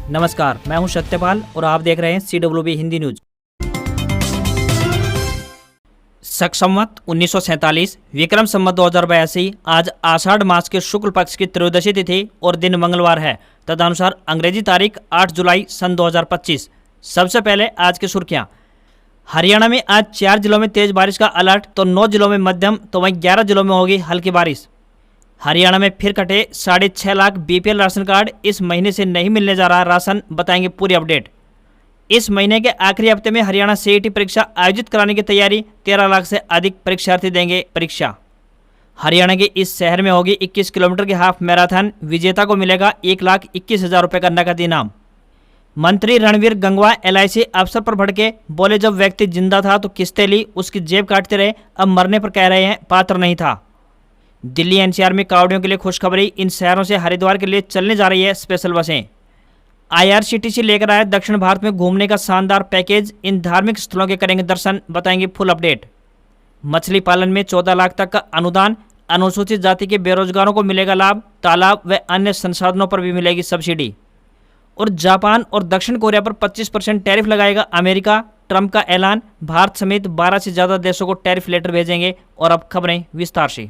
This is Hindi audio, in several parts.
नमस्कार, मैं हूं सत्यपाल और आप देख रहे हैं CWB हिंदी न्यूज। शक संवत 1947 विक्रम संवत 2082 आज आषाढ़ मास के शुक्ल पक्ष की त्रयोदशी तिथि और दिन मंगलवार है। तदनुसार अंग्रेजी तारीख 8 जुलाई सन 2025। सबसे पहले आज की सुर्खियां। हरियाणा में आज 4 जिलों में तेज बारिश का अलर्ट तो 9 जिलों में मध्यम तो वहीं 11 जिलों में होगी हल्की बारिश। हरियाणा में फिर कटे 6.5 लाख BPL राशन कार्ड। इस महीने से नहीं मिलने जा रहा राशन, बताएंगे पूरी अपडेट। इस महीने के आखिरी हफ्ते में हरियाणा CET परीक्षा आयोजित कराने की तैयारी। 13 लाख से अधिक परीक्षार्थी देंगे परीक्षा। हरियाणा के इस शहर में होगी 21 किलोमीटर की हाफ मैराथन। विजेता को मिलेगा 1,21,000 रुपये का नकद इनाम। मंत्री रणवीर गंगवा LIC अफसर पर भड़के, बोले जब व्यक्ति जिंदा था तो किस्तें ली, उसकी जेब काटते रहे, अब मरने पर कह रहे हैं पात्र नहीं था। दिल्ली NCR में कावड़ियों के लिए खुशखबरी। इन शहरों से हरिद्वार के लिए चलने जा रही है स्पेशल बसें। IRCTC लेकर आया दक्षिण भारत में घूमने का शानदार पैकेज। इन धार्मिक स्थलों के करेंगे दर्शन, बताएंगे फुल अपडेट। मछली पालन में 14 लाख तक का अनुदान। अनुसूचित जाति के बेरोजगारों को मिलेगा लाभ। तालाब व अन्य संसाधनों पर भी मिलेगी सब्सिडी। और जापान और दक्षिण कोरिया पर 25% टैरिफ लगाएगा अमेरिका। ट्रंप का ऐलान। भारत समेत 12 से ज़्यादा देशों को टैरिफ लेटर भेजेंगे। और अब खबरें विस्तार से।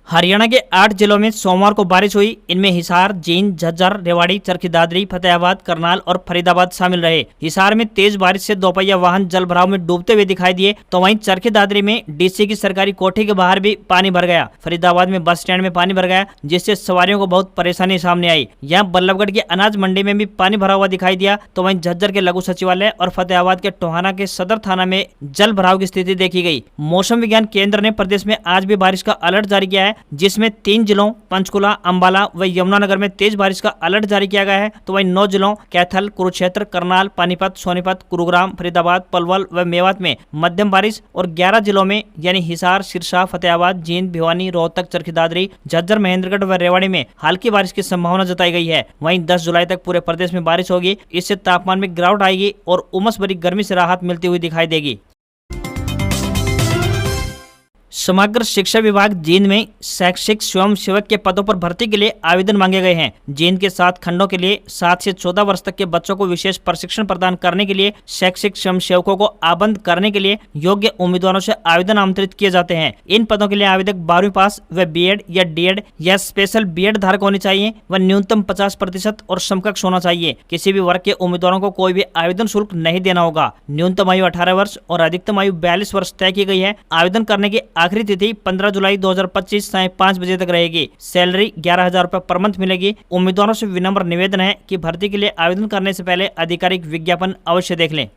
हरियाणा के 8 जिलों में सोमवार को बारिश हुई। इनमें हिसार, जींद, झज्जर, रेवाड़ी, चरखी दादरी, फतेहाबाद, करनाल और फरीदाबाद शामिल रहे। हिसार में तेज बारिश से दोपहिया वाहन जल भराव में डूबते हुए दिखाई दिए, तो वहीं चरखी दादरी में DC की सरकारी कोठी के बाहर भी पानी भर गया। फरीदाबाद में बस स्टैंड में पानी भर गया, जिससे सवारियों को बहुत परेशानी सामने आई। यहाँ बल्लभगढ़ की अनाज मंडी में भी पानी भरा हुआ दिखाई दिया, तो वहीं झज्जर के लघु सचिवालय और फतेहाबाद के टोहाना के सदर थाना में जल भराव की स्थिति देखी गई। मौसम विज्ञान केंद्र ने प्रदेश में आज भी बारिश का अलर्ट जारी किया है, जिसमें 3 जिलों पंचकुला, अंबाला व यमुनानगर में तेज बारिश का अलर्ट जारी किया गया है, तो वहीं 9 जिलों कैथल, कुरुक्षेत्र, करनाल, पानीपत, सोनीपत, गुरुग्राम, फरीदाबाद, पलवल व मेवात में मध्यम बारिश और 11 जिलों में यानी हिसार, सिरसा, फतेहाबाद, जींद, भिवानी, रोहतक, चरखी दादरी, झज्जर, महेंद्रगढ़ व रेवाड़ी में हल्की बारिश की संभावना जताई गई है। वहीं 10 जुलाई तक पूरे प्रदेश में बारिश होगी। इससे तापमान में गिरावट आएगी और उमस भरी गर्मी से राहत मिलती हुई दिखाई देगी। समग्र शिक्षा विभाग जींद में शैक्षिक स्वयंसेवक के पदों पर भर्ती के लिए आवेदन मांगे गए हैं। जींद के 7 खंडों के लिए 7 से 14 वर्ष तक के बच्चों को विशेष प्रशिक्षण प्रदान करने के लिए शैक्षिक स्वयंसेवकों को आबंध करने के लिए योग्य उम्मीदवारों से आवेदन आमंत्रित किए जाते हैं। इन पदों के लिए आवेदक 12वीं पास व B.Ed या D.Ed या स्पेशल B.Ed धारक होने चाहिए व न्यूनतम 50% और समकक्ष होना चाहिए। किसी भी वर्ग के उम्मीदवारों को कोई भी आवेदन शुल्क नहीं देना होगा। न्यूनतम आयु 18 वर्ष और अधिकतम आयु 42 वर्ष तय की गई है। आवेदन करने की आखिरी तिथि 15 जुलाई 2025 सायं 5 बजे तक रहेगी। सैलरी 11,000 रुपये पर मंथ मिलेगी। उम्मीदवारों से विनम्र निवेदन है कि भर्ती के लिए आवेदन करने से पहले आधिकारिक विज्ञापन अवश्य देख लें।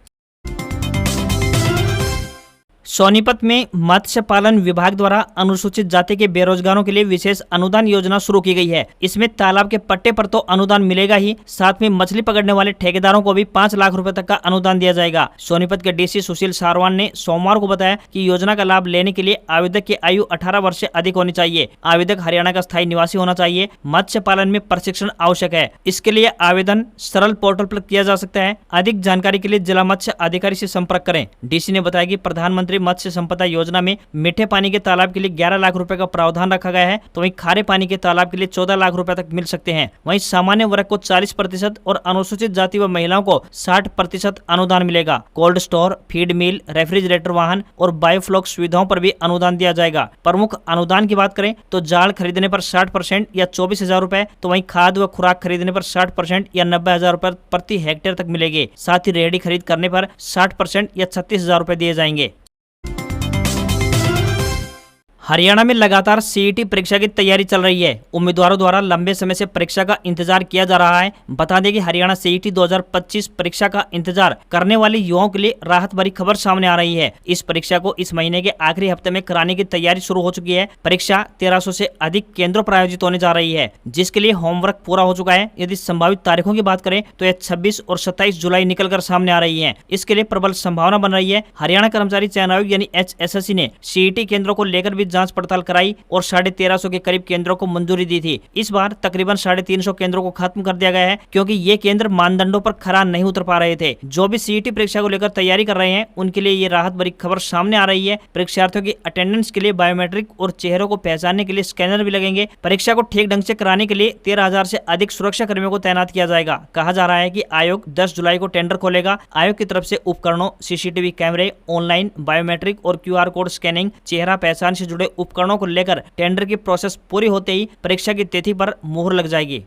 सोनीपत में मत्स्य पालन विभाग द्वारा अनुसूचित जाति के बेरोजगारों के लिए विशेष अनुदान योजना शुरू की गई है। इसमें तालाब के पट्टे पर तो अनुदान मिलेगा ही, साथ में मछली पकड़ने वाले ठेकेदारों को भी 5 लाख रुपए तक का अनुदान दिया जाएगा। सोनीपत के DC सुशील सारवान ने सोमवार को बताया कि योजना का लाभ लेने के लिए आवेदक की आयु 18 वर्ष से अधिक होनी चाहिए। आवेदक हरियाणा का स्थायी निवासी होना चाहिए। मत्स्य पालन में प्रशिक्षण आवश्यक है। इसके लिए आवेदन सरल पोर्टल पर किया जा सकता है। अधिक जानकारी के लिए जिला मत्स्य अधिकारी से संपर्क करें। DC ने बताया कि प्रधानमंत्री मत्स्य संपदा योजना में मीठे पानी के तालाब के लिए 11 लाख रुपए का प्रावधान रखा गया है, तो वहीं खारे पानी के तालाब के लिए 14 लाख रुपए तक मिल सकते हैं। वहीं सामान्य वर्ग को 40% और अनुसूचित जाति व महिलाओं को 60% अनुदान मिलेगा। कोल्ड स्टोर, फीड मिल, रेफ्रिजरेटर वाहन और बायोफ्लॉक सुविधाओं पर भी अनुदान दिया जाएगा। प्रमुख अनुदान की बात करें तो जाल खरीदने पर 60% या 24,000 रुपए, तो वहीं खाद व खुराक खरीदने पर 60% या 90,000 रुपए प्रति हेक्टेयर तक मिलेंगे। साथ ही रेहड़ी खरीद करने पर 60% या 36,000 रुपए दिए जाएंगे। हरियाणा में लगातार CET परीक्षा की तैयारी चल रही है। उम्मीदवारों द्वारा लंबे समय से परीक्षा का इंतजार किया जा रहा है। बता दें कि हरियाणा CET 2025 परीक्षा का इंतजार करने वाले युवाओं के लिए राहत भरी खबर सामने आ रही है। इस परीक्षा को इस महीने के आखिरी हफ्ते में कराने की तैयारी शुरू हो चुकी है। परीक्षा 1300 से अधिक केंद्रों पर आयोजित होने जा रही है, जिसके लिए होमवर्क पूरा हो चुका है। यदि संभावित तारीखों की बात करें तो यह 26 और 27 जुलाई निकलकर सामने आ रही है। इसके लिए प्रबल संभावना बन रही है। हरियाणा कर्मचारी चयन आयोग यानी HSSC ने CET केंद्रों को लेकर भी जांच पड़ताल कराई और 1350 के करीब केंद्रों को मंजूरी दी थी। इस बार तकरीबन 350 केंद्रों को खत्म कर दिया गया है, क्योंकि ये केंद्र मानदंडों पर खरा नहीं उतर पा रहे थे। जो भी सीईटी परीक्षा को लेकर तैयारी कर रहे हैं उनके लिए ये राहत भरी खबर सामने आ रही है। परीक्षार्थियों की अटेंडेंस के लिए बायोमेट्रिक और चेहरों को पहचानने के लिए स्कैनर भी लगेंगे। परीक्षा को ठीक ढंग से कराने के लिए 13,000 से अधिक सुरक्षा कर्मियों को तैनात किया जाएगा। कहा जा रहा है कि आयोग 10 जुलाई को टेंडर खोलेगा। आयोग की तरफ से उपकरणों, सीसीटीवी कैमरे, ऑनलाइन बायोमेट्रिक और QR कोड स्कैनिंग, चेहरा पहचान से जुड़े उपकरणों को लेकर टेंडर की प्रोसेस पूरी होते ही परीक्षा की तिथि पर मुहर लग जाएगी।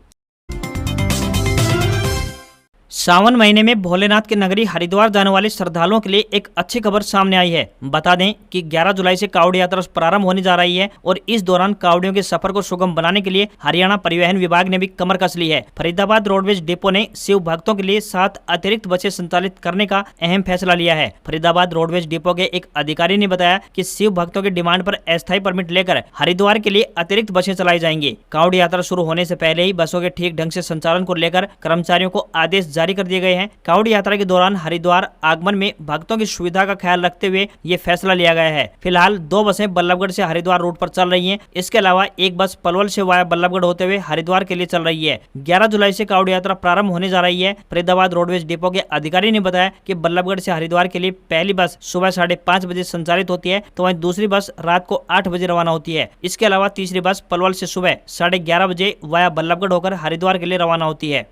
सावन महीने में भोलेनाथ की नगरी हरिद्वार जाने वाले श्रद्धालुओं के लिए एक अच्छी खबर सामने आई है। बता दें कि 11 जुलाई से कांवड़ यात्रा प्रारंभ होने जा रही है और इस दौरान कांवड़ियों के सफर को सुगम बनाने के लिए हरियाणा परिवहन विभाग ने भी कमर कस ली है। फरीदाबाद रोडवेज डिपो ने शिव भक्तों के लिए 7 अतिरिक्त बसें संचालित करने का अहम फैसला लिया है। फरीदाबाद रोडवेज डिपो के एक अधिकारी ने बताया कि शिव भक्तों की डिमांड पर अस्थायी परमिट लेकर हरिद्वार के लिए अतिरिक्त बसें चलाई जाएंगी। कांवड़ यात्रा शुरू होने से पहले ही बसों के ठीक ढंग से संचालन को लेकर कर्मचारियों को आदेश जारी कर दिए गए हैं। कांवड़ यात्रा के दौरान हरिद्वार आगमन में भक्तों की सुविधा का ख्याल रखते हुए ये फैसला लिया गया है। फिलहाल 2 बसें बल्लभगढ़ से हरिद्वार रूट पर चल रही हैं। इसके अलावा एक बस पलवल से वाया बल्लभगढ़ होते हुए हरिद्वार के लिए चल रही है। 11 जुलाई से कांवड़ यात्रा प्रारंभ होने जा रही है। फरीदाबाद रोडवेज डिपो के अधिकारी ने बताया कि बल्लभगढ़ से हरिद्वार के लिए पहली बस सुबह 5:30 बजे संचालित होती है, तो वहीं दूसरी बस रात को 8 बजे रवाना होती है। इसके अलावा तीसरी बस पलवल से सुबह 11:30 बजे वाया बल्लभगढ़ होकर हरिद्वार के लिए रवाना होती है।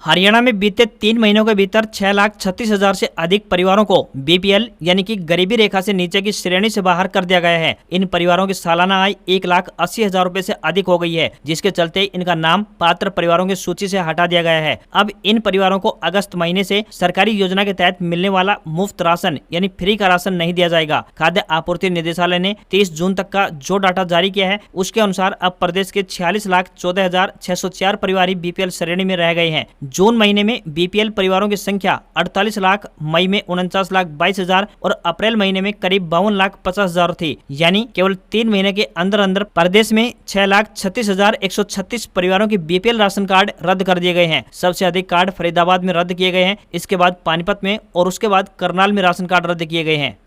हरियाणा में बीते 3 महीनों के भीतर 6,36,000 से अधिक परिवारों को BPL यानी कि गरीबी रेखा से नीचे की श्रेणी से बाहर कर दिया गया है। इन परिवारों की सालाना आय 1,80,000 रुपए से अधिक हो गई है, जिसके चलते इनका नाम पात्र परिवारों की सूची से हटा दिया गया है। अब इन परिवारों को अगस्त महीने से सरकारी योजना के तहत मिलने वाला मुफ्त राशन यानी फ्री का राशन नहीं दिया जाएगा। खाद्य आपूर्ति निदेशालय ने 30 जून तक का जो डाटा जारी किया है उसके अनुसार अब प्रदेश के 46,14,604 परिवार ही BPL श्रेणी में रह गए हैं। जून महीने में BPL परिवारों की संख्या 48 लाख, मई में 49,22,000 और अप्रैल महीने में करीब 52,50,000 थी। यानी केवल 3 महीने के अंदर अंदर प्रदेश में 6,36,136 परिवारों की BPL राशन कार्ड रद्द कर दिए गए हैं। सबसे अधिक कार्ड फरीदाबाद में रद्द किए गए हैं, इसके बाद पानीपत में और उसके बाद करनाल में राशन कार्ड रद्द किए गए हैं।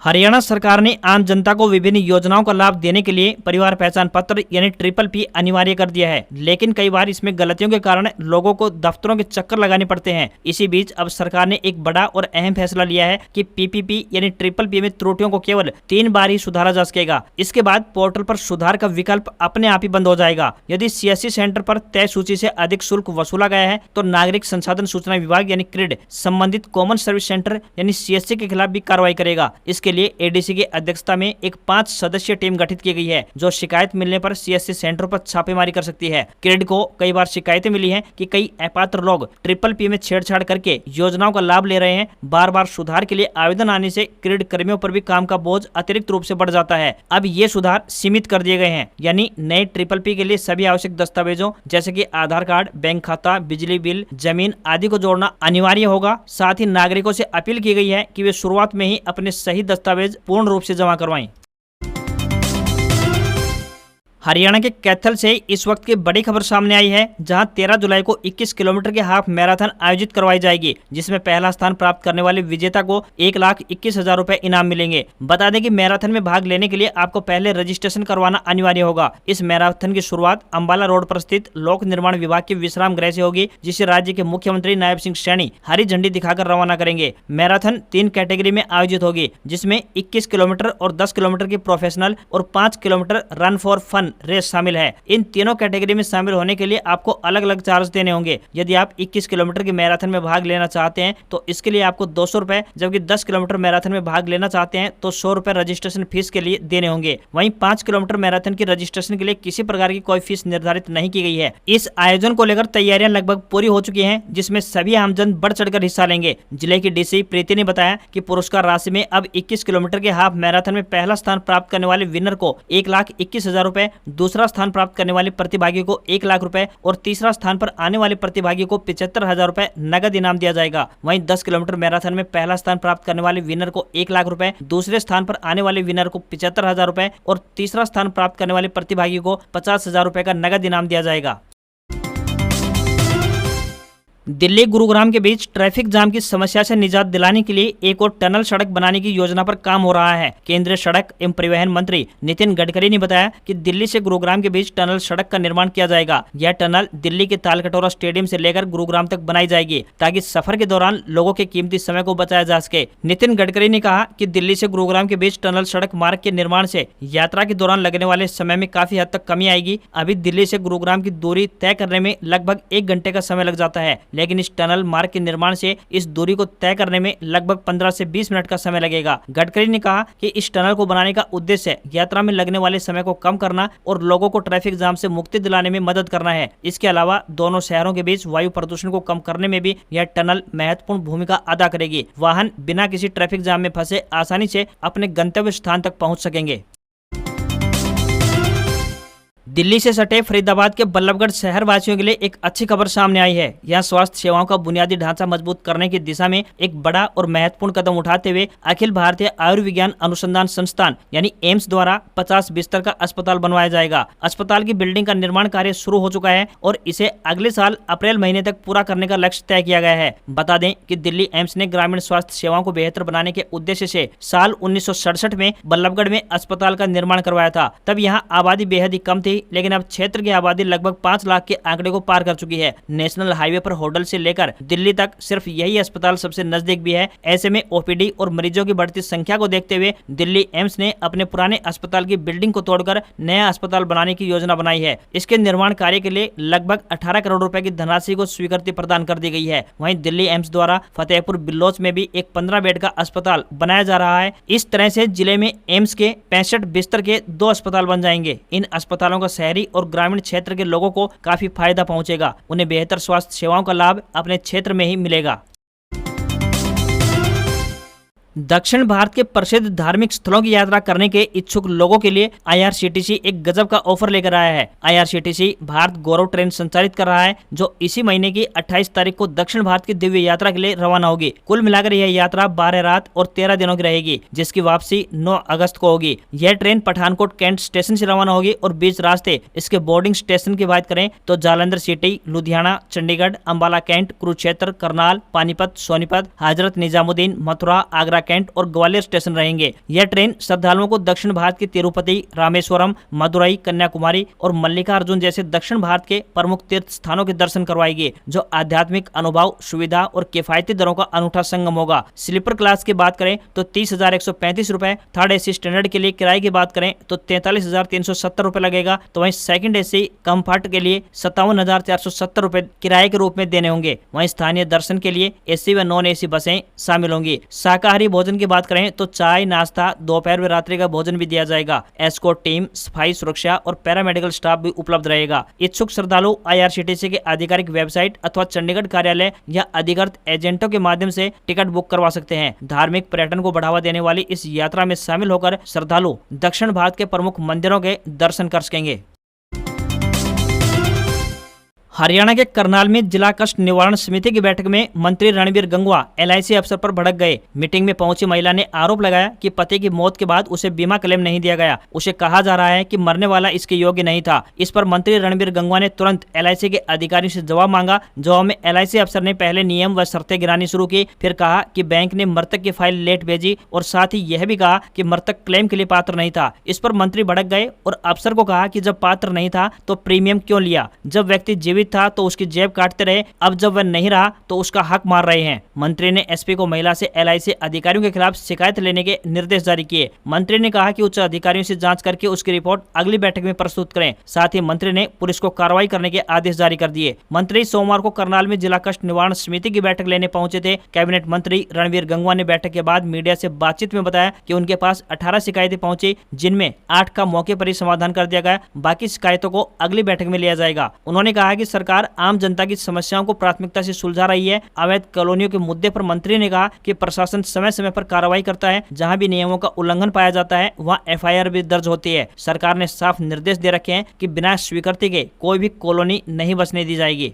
हरियाणा सरकार ने आम जनता को विभिन्न योजनाओं का लाभ देने के लिए परिवार पहचान पत्र यानी PPP अनिवार्य कर दिया है, लेकिन कई बार इसमें गलतियों के कारण लोगों को दफ्तरों के चक्कर लगाने पड़ते हैं। इसी बीच अब सरकार ने एक बड़ा और अहम फैसला लिया है कि PPP यानी PPP में त्रुटियों को केवल 3 बार ही सुधारा जा सकेगा। इसके बाद पोर्टल पर सुधार का विकल्प अपने आप ही बंद हो जाएगा। यदि CSC सेंटर पर तय सूची से अधिक शुल्क वसूला गया है तो नागरिक संसाधन सूचना विभाग यानी CRID संबंधित कॉमन सर्विस सेंटर यानी CSC के खिलाफ भी कार्रवाई करेगा। इसके लिए ADC की अध्यक्षता में एक 5 सदस्यीय टीम गठित की गई है, जो शिकायत मिलने पर CSC सेंटर पर छापेमारी कर सकती है। CRID को कई बार शिकायतें मिली हैं कि कई अपात्र लोग PPP में छेड़छाड़ करके योजनाओं का लाभ ले रहे हैं। बार बार सुधार के लिए आवेदन आने से CRID कर्मियों पर भी काम का बोझ अतिरिक्त रूप से बढ़ जाता है। अब ये सुधार सीमित कर दिए गए हैं, यानी नए PPP के लिए सभी आवश्यक दस्तावेजों जैसे कि आधार कार्ड, बैंक खाता, बिजली बिल, जमीन आदि को जोड़ना अनिवार्य होगा। साथ ही नागरिकों से अपील की गई है कि वे शुरुआत में ही अपने सही दस्तावेज पूर्ण रूप से जमा करवाएं। हरियाणा के कैथल से इस वक्त की बड़ी खबर सामने आई है, जहां 13 जुलाई को 21 किलोमीटर के हाफ मैराथन आयोजित करवाई जाएगी, जिसमें पहला स्थान प्राप्त करने वाले विजेता को 1,21,000 रुपए इनाम मिलेंगे। बता दें कि मैराथन में भाग लेने के लिए आपको पहले रजिस्ट्रेशन करवाना अनिवार्य होगा। इस मैराथन की शुरुआत अंबाला रोड पर स्थित लोक निर्माण विभाग के विश्राम गृह से होगी, जिसे राज्य के मुख्यमंत्री नायब सिंह सैनी हरी झंडी दिखाकर रवाना करेंगे। मैराथन 3 कैटेगरी में आयोजित होगी, जिसमें 21 किलोमीटर और 10 किलोमीटर की प्रोफेशनल और 5 kilometre run for fun race शामिल है। इन तीनों कैटेगरी में शामिल होने के लिए आपको अलग अलग चार्ज देने होंगे। यदि आप 21 किलोमीटर की मैराथन में भाग लेना चाहते हैं तो इसके लिए आपको 200 रुपए, जबकि 10 किलोमीटर मैराथन में भाग लेना चाहते हैं तो 100 रुपए रजिस्ट्रेशन फीस के लिए देने होंगे। वहीं 5 किलोमीटर मैराथन की रजिस्ट्रेशन के लिए किसी प्रकार की कोई फीस निर्धारित नहीं की गई है। इस आयोजन को लेकर तैयारियां लगभग पूरी हो चुकी है, जिसमें सभी आमजन बढ़ चढ़कर हिस्सा लेंगे। जिले की DC प्रीति ने बताया कि पुरस्कार राशि में अब 21 किलोमीटर के हाफ मैराथन में पहला स्थान प्राप्त करने वाले विनर को 1,21,000 रुपए, दूसरा स्थान प्राप्त करने वाले प्रतिभागी को 1 लाख रुपए और तीसरा स्थान पर आने वाले प्रतिभागी को 75,000 रुपए नगद इनाम दिया जाएगा। वहीं 10 किलोमीटर मैराथन में पहला स्थान प्राप्त करने वाले विनर को 1 लाख रुपए, दूसरे स्थान पर आने वाले विनर को 75,000 रुपए और तीसरा स्थान प्राप्त करने वाले प्रतिभागी को 50,000 रुपए का नगद इनाम दिया जाएगा। दिल्ली गुरुग्राम के बीच ट्रैफिक जाम की समस्या से निजात दिलाने के लिए एक और टनल सड़क बनाने की योजना पर काम हो रहा है। केंद्रीय सड़क एवं परिवहन मंत्री नितिन गडकरी ने बताया कि दिल्ली से गुरुग्राम के बीच टनल सड़क का निर्माण किया जाएगा। यह टनल दिल्ली के तालकटोरा स्टेडियम से लेकर गुरुग्राम तक बनाई जाएगी ताकि सफर के दौरान लोगों के कीमती समय को बचाया जा सके। नितिन गडकरी ने कहा कि दिल्ली से गुरुग्राम के बीच टनल सड़क मार्ग के निर्माण से यात्रा के दौरान लगने वाले समय में काफी हद तक कमी आएगी। अभी दिल्ली से गुरुग्राम की दूरी तय करने में लगभग 1 घंटे का समय लग जाता है, लेकिन इस टनल मार्ग के निर्माण से इस दूरी को तय करने में लगभग 15 से 20 मिनट का समय लगेगा। गडकरी ने कहा कि इस टनल को बनाने का उद्देश्य यात्रा में लगने वाले समय को कम करना और लोगों को ट्रैफिक जाम से मुक्ति दिलाने में मदद करना है। इसके अलावा दोनों शहरों के बीच वायु प्रदूषण को कम करने में भी यह टनल महत्वपूर्ण भूमिका अदा करेगी। वाहन बिना किसी ट्रैफिक जाम में फंसे आसानी से अपने गंतव्य स्थान तक पहुंच सकेंगे। दिल्ली से सटे फरीदाबाद के बल्लभगढ़ शहर वासियों के लिए एक अच्छी खबर सामने आई है। यहाँ स्वास्थ्य सेवाओं का बुनियादी ढांचा मजबूत करने की दिशा में एक बड़ा और महत्वपूर्ण कदम उठाते हुए अखिल भारतीय आयुर्विज्ञान अनुसंधान संस्थान यानी एम्स द्वारा 50 बिस्तर का अस्पताल बनवाया जाएगा। अस्पताल की बिल्डिंग का निर्माण कार्य शुरू हो चुका है और इसे अगले साल अप्रैल महीने तक पूरा करने का लक्ष्य तय किया गया है। बता दें कि दिल्ली एम्स ने ग्रामीण स्वास्थ्य सेवाओं को बेहतर बनाने के उद्देश्य से साल 1967 में बल्लभगढ़ में अस्पताल का निर्माण करवाया था। तब यहाँ आबादी बेहद ही कम थी, लेकिन अब क्षेत्र की आबादी लगभग 5 लाख के आंकड़े को पार कर चुकी है। नेशनल हाईवे पर होडल से लेकर दिल्ली तक सिर्फ यही अस्पताल सबसे नजदीक भी है। ऐसे में ओपीडी और मरीजों की बढ़ती संख्या को देखते हुए दिल्ली एम्स ने अपने पुराने अस्पताल की बिल्डिंग को तोड़कर नया अस्पताल बनाने की योजना बनाई है। इसके निर्माण कार्य के लिए लगभग 18 करोड़ रुपए की धनराशि को स्वीकृति प्रदान कर दी गई है। वहीं दिल्ली एम्स द्वारा फतेहपुर बिल्लौच में भी एक 15 बेड का अस्पताल बनाया जा रहा है। इस तरह से जिले में एम्स के 65 बिस्तर के 2 अस्पताल बन जाएंगे। इन अस्पतालों का शहरी और ग्रामीण क्षेत्र के लोगों को काफी फायदा पहुंचेगा। उन्हें बेहतर स्वास्थ्य सेवाओं का लाभ अपने क्षेत्र में ही मिलेगा। दक्षिण भारत के प्रसिद्ध धार्मिक स्थलों की यात्रा करने के इच्छुक लोगों के लिए आईआरसीटीसी एक गजब का ऑफर लेकर आया है। आईआरसीटीसी भारत गौरव ट्रेन संचालित कर रहा है, जो इसी महीने की 28 तारीख को दक्षिण भारत की दिव्य यात्रा के लिए रवाना होगी। कुल मिलाकर यह यात्रा 12 रात और 13 दिनों की रहेगी, जिसकी वापसी 9 अगस्त को होगी। यह ट्रेन पठानकोट कैंट स्टेशन से रवाना होगी और बीच रास्ते इसके बोर्डिंग स्टेशन की बात करें तो Jalandhar city, Ludhiana, Chandigarh, Ambala cantt, Kurukshetra, Karnal, Panipat, Sonipat, Hazrat Nizamuddin, Mathura, Agra cantt और ग्वालियर स्टेशन रहेंगे। यह ट्रेन श्रद्धालुओं को दक्षिण भारत की तिरुपति, रामेश्वरम, मदुरई, कन्याकुमारी और मल्लिकार्जुन जैसे दक्षिण भारत के प्रमुख तीर्थ स्थानों के दर्शन करवाएगी, जो आध्यात्मिक अनुभव, सुविधा और किफायती दरों का अनूठा संगम होगा। स्लीपर क्लास की बात करें तो 30,135 रुपए, थर्ड एसी स्टैंडर्ड के लिए किराए की बात करें तो 43,370 रुपए लगेगा, तो वहीं सेकंड एसी कंफर्ट के लिए 57,470 रुपए किराए के रूप में देने होंगे। वहीं स्थानीय दर्शन के लिए एसी व नॉन एसी बसें शामिल होंगी। शाकाहारी भोजन की बात करें तो चाय, नाश्ता, दोपहर व रात्रि का भोजन भी दिया जाएगा। एस्कॉर्ट टीम, सफाई, सुरक्षा और पैरामेडिकल स्टाफ भी उपलब्ध रहेगा। इच्छुक श्रद्धालु आईआरसीटीसी के आधिकारिक वेबसाइट अथवा चंडीगढ़ कार्यालय या अधिकृत एजेंटों के माध्यम से टिकट बुक करवा सकते हैं। धार्मिक पर्यटन को बढ़ावा देने वाली इस यात्रा में शामिल होकर श्रद्धालु दक्षिण भारत के प्रमुख मंदिरों के दर्शन कर सकेंगे। हरियाणा के करनाल में जिला कष्ट निवारण समिति की बैठक में मंत्री रणबीर गंगवा एलआईसी अफसर पर भड़क गए। मीटिंग में पहुंची महिला ने आरोप लगाया कि पति की मौत के बाद उसे बीमा क्लेम नहीं दिया गया। उसे कहा जा रहा है कि मरने वाला इसके योग्य नहीं था। इस पर मंत्री रणबीर गंगवा ने तुरंत एलआईसी के अधिकारियों से जवाब मांगा। जवाब में एलआईसी अफसर ने पहले नियम व शर्तें गिनानी शुरू की, फिर कहा कि बैंक ने मृतक की फाइल लेट भेजी और साथ ही यह भी कहा कि मृतक क्लेम के लिए पात्र नहीं था। इस पर मंत्री भड़क गए और अफसर को कहा कि जब पात्र नहीं था तो प्रीमियम क्यों लिया? जब व्यक्ति जीवित था तो उसकी जेब काटते रहे, अब जब वह नहीं रहा तो उसका हक मार रहे हैं। मंत्री ने एसपी को महिला से एलआईसी अधिकारियों के खिलाफ शिकायत लेने के निर्देश जारी किए। मंत्री ने कहा कि उच्च अधिकारियों से जांच करके उसकी रिपोर्ट अगली बैठक में प्रस्तुत करें। साथ ही मंत्री ने पुलिस को कार्रवाई करने के आदेश जारी कर दिए। मंत्री सोमवार को करनाल में जिला कष्ट निवारण समिति की बैठक लेने पहुंचे थे। कैबिनेट मंत्री रणबीर गंगवा ने बैठक के बाद मीडिया से बातचीत में बताया कि उनके पास 18 शिकायतें पहुंची, जिनमें 8 का मौके पर ही समाधान कर दिया गया। बाकी शिकायतों को अगली बैठक में लिया जाएगा। उन्होंने कहा कि सरकार आम जनता की समस्याओं को प्राथमिकता से सुलझा रही है। अवैध कॉलोनियों के मुद्दे पर मंत्री ने कहा कि प्रशासन समय समय पर कार्रवाई करता है। जहां भी नियमों का उल्लंघन पाया जाता है वहां एफआईआर भी दर्ज होती है। सरकार ने साफ निर्देश दे रखे हैं कि बिना स्वीकृति के कोई भी कॉलोनी नहीं बसने दी जाएगी।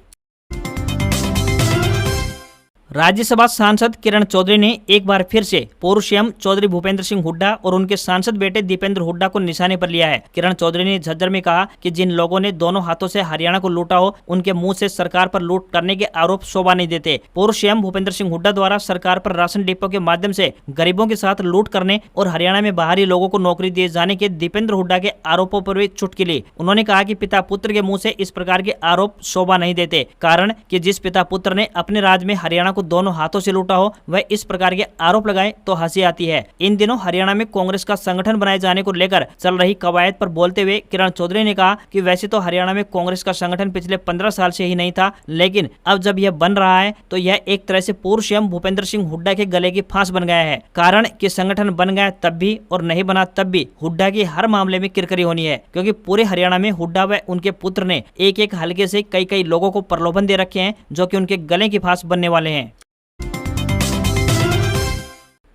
राज्यसभा सांसद किरण चौधरी ने एक बार फिर से पूर्व सीएम चौधरी भूपेंद्र सिंह हुड्डा और उनके सांसद बेटे दीपेंद्र हुड्डा को निशाने पर लिया है। किरण चौधरी ने झज्जर में कहा कि जिन लोगों ने दोनों हाथों से हरियाणा को लूटा हो, उनके मुंह से सरकार पर लूट करने के आरोप शोभा नहीं देते। पूर्व सीएम भूपेंद्र सिंह हुड्डा द्वारा सरकार पर राशन डिपो के माध्यम से गरीबों के साथ लूट करने और हरियाणा में बाहरी लोगों को नौकरी दिए जाने के दीपेंद्र हुड्डा के आरोपों पर भी चुटकी ली। उन्होंने कहा कि पिता पुत्र के मुंह से इस प्रकार के आरोप शोभा नहीं देते, कारण कि जिस पिता पुत्र ने अपने राज्य में हरियाणा को दोनों हाथों से लूटा हो वह इस प्रकार के आरोप लगाए तो हंसी आती है। इन दिनों हरियाणा में कांग्रेस का संगठन बनाए जाने को लेकर चल रही कवायद पर बोलते हुए किरण चौधरी ने कहा कि वैसे तो हरियाणा में कांग्रेस का संगठन पिछले 15 साल से ही नहीं था, लेकिन अब जब यह बन रहा है तो यह एक तरह से पूर्व सीएम भूपेंद्र सिंह हुड्डा के गले की फांस बन गया है। कारण कि संगठन बन गया तब भी और नहीं बना तब भी हुड्डा की हर मामले में किरकिरी होनी है, क्योंकि पूरे हरियाणा में हुड्डा व उनके पुत्र ने एक एक हल्के से कई कई लोगों को प्रलोभन दे रखे हैं जो कि उनके गले की फांस बनने वाले हैं।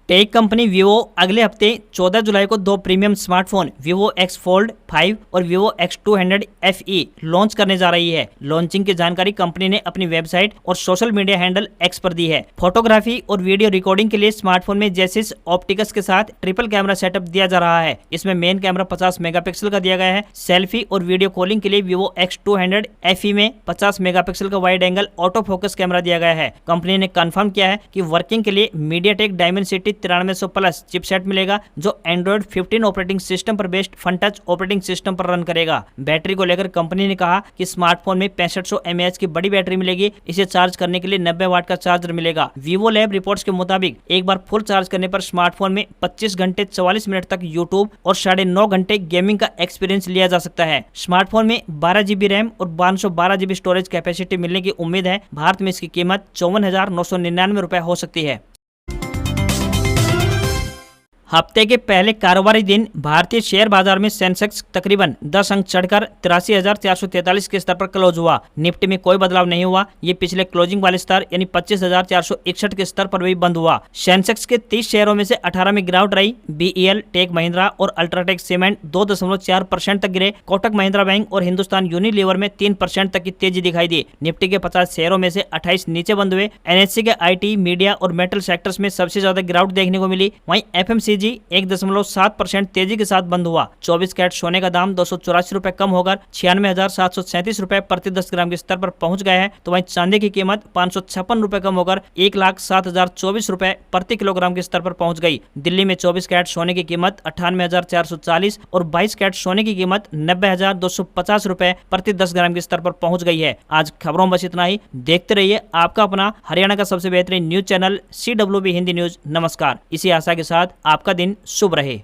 टेक कंपनी वीवो अगले हफ्ते 14 जुलाई को 2 premium smartphone Vivo X Fold 5 और वीवो X200 FE लॉन्च करने जा रही है। लॉन्चिंग की जानकारी कंपनी ने अपनी वेबसाइट और सोशल मीडिया हैंडल X पर दी है। फोटोग्राफी और वीडियो रिकॉर्डिंग के लिए स्मार्टफोन में जेसिस ऑप्टिकस के साथ ट्रिपल कैमरा सेटअप दिया जा रहा है। इसमें मेन कैमरा 50 मेगापिक्सल का दिया गया है। सेल्फी और वीडियो कॉलिंग के लिए वीवो X200 FE में 50 मेगापिक्सल का wide angle auto focus camera दिया गया है। कंपनी ने कंफर्म किया है कि वर्किंग के लिए मीडियाटेक डायमेंसिटी 9300 प्लस चिपसेट मिलेगा, जो एंड्रॉइड 15 ऑपरेटिंग सिस्टम पर बेस्ड फनटच ऑपरेटिंग सिस्टम पर रन करेगा। बैटरी को लेकर कंपनी ने कहा कि स्मार्टफोन में 6500 mAh की बड़ी बैटरी मिलेगी। इसे चार्ज करने के लिए 90 वाट का चार्जर मिलेगा। वीवो लैब रिपोर्ट्स के मुताबिक एक बार फुल चार्ज करने पर स्मार्टफोन में 25 घंटे 44 मिनट तक यूट्यूब और 9.5 घंटे गेमिंग का एक्सपीरियंस लिया जा सकता है। स्मार्टफोन में 12 GB रैम और 512 GB स्टोरेज कैपेसिटी मिलने की उम्मीद है। भारत में इसकी कीमत 54,999 रुपए हो सकती है। हफ्ते के पहले कारोबारी दिन भारतीय शेयर बाजार में सेंसेक्स तकरीबन 10 अंक चढ़कर 83,443 के स्तर पर क्लोज हुआ। निफ्टी में कोई बदलाव नहीं हुआ। ये पिछले क्लोजिंग वाले स्तर यानी 25,461 के स्तर पर भी बंद हुआ। सेंसेक्स के 30 शेयरों में से 18 में गिरावट रही। BEL, टेक महिंद्रा और अल्ट्राटेक सीमेंट 2.4% तक गिरे। कोटक महिंद्रा बैंक और हिंदुस्तान यूनिलीवर में 3% तक की तेजी दिखाई दी। निफ्टी के 50 शेयरों में से 28 नीचे बंद हुए। NSE के IT, मीडिया और मेटल सेक्टर्स में सबसे ज्यादा गिरावट देखने को मिली। वहीं FMCG 1.7% तेजी के साथ बंद हुआ। 24 कैरेट सोने का दाम 284 रुपए कम होकर 96,737 रुपए प्रति 10 ग्राम के स्तर पर पहुंच गया है। तो वहीं चांदी की कीमत 556 रुपए कम होकर 1,07,024 रुपए प्रति किलोग्राम के स्तर पर पहुंच गई। दिल्ली में 24 कैरेट सोने की कीमत 98,440 और 22 कैरेट सोने की कीमत 90,250 रुपए प्रति 10 ग्राम के स्तर पर पहुंच गई है। आज खबरों में बस इतना ही। देखते रहिए आपका अपना हरियाणा का सबसे बेहतरीन news channel CWB Hindi news. नमस्कार। इसी आशा के साथ आपका दिन शुभ रहे।